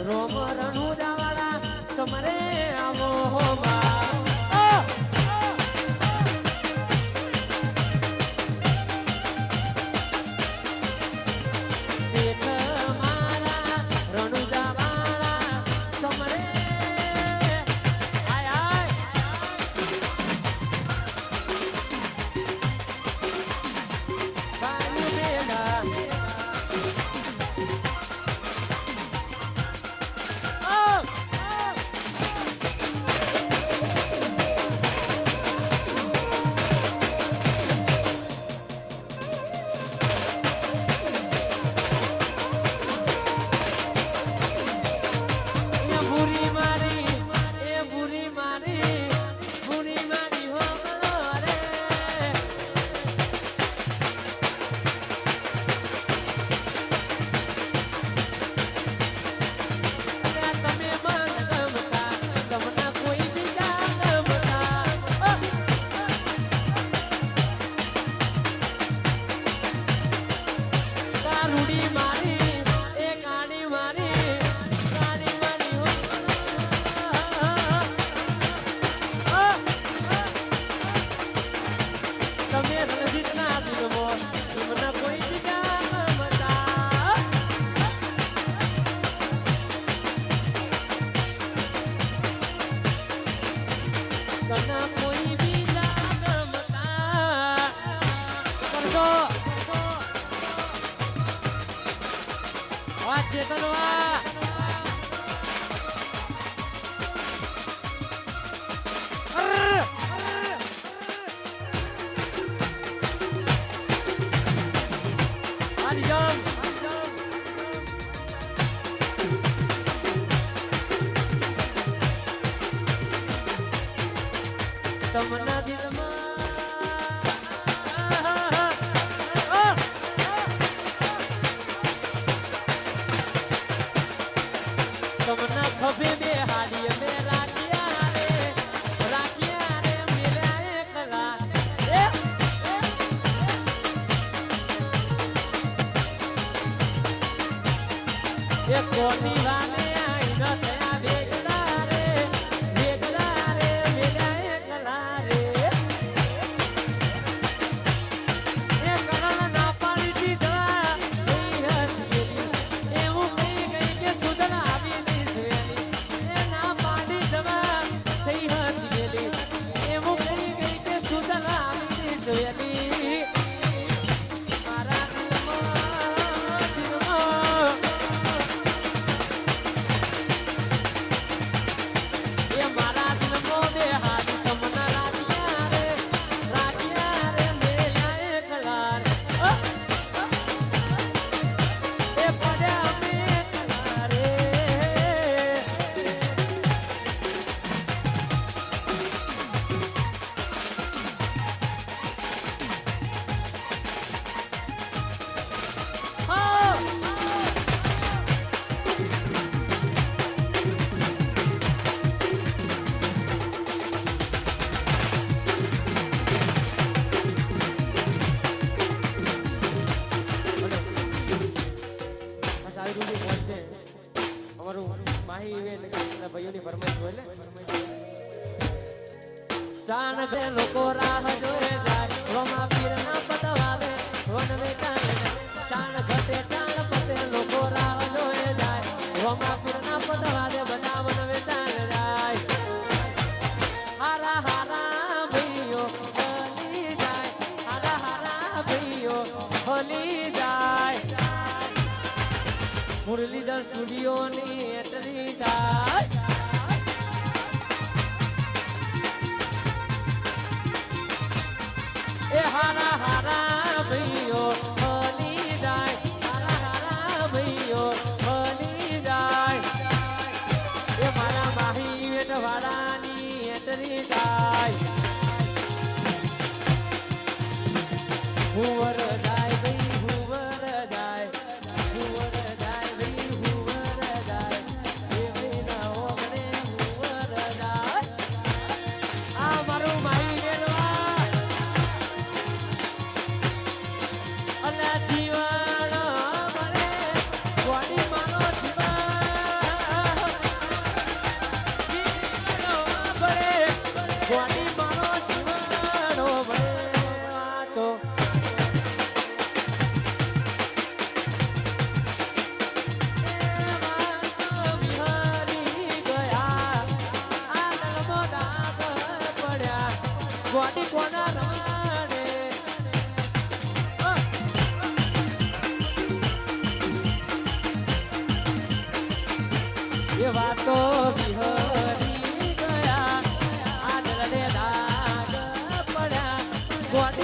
રોમ રણુજા વાળા સમરે આવો બા તમના દિલમાં તમના ખભે બે હાડીએ બે રાખ્યા રે મેલ્યા એકલા એ કોની વાને આઈ ન થયા વેગડા રે મેલ્યા એકલા રે એ કરણ ના પાડી દીધા એવું કઈ ગઈ કે સુધન આવી નહીં એ ના પાડી દવા થઈ હતી એવું કઈ ગઈ કે સુધન આવી નહીં મારા ચાન બે લોકો રાહ જોએ જાય રોમા પીર ના પતવાવે વન વેચાય ચાન ઘટે ચાન પતે લોકો રાહ જોએ જાય રોમા પીર ના પતવાવે બધા વન વેચાય જાય હારા હારા ભઈઓ હોલી જાય હારા હારા ભઈઓ હોલી જાય મુરલીધર સ્ટુડિયો ની એન્ટ્રી થાય હારા હારા ભઈઓ હોલી જાય હારા હારા ભઈઓ હોલી જાય એ મારા માહી વેટવાડાની એન્ટ્રી થાય હુવર જાય ભઈ હુવર જાય ભઈ હુવર જાય એ ભઈ ના ઓગણે હુવર જાય આ મારું માહી વેટવા જીવાણો મને ગોડી માનો જીવા રમ્યા રમાડે એ વાતો વિહરી ગયા આજ રડે દાગ પડ્યા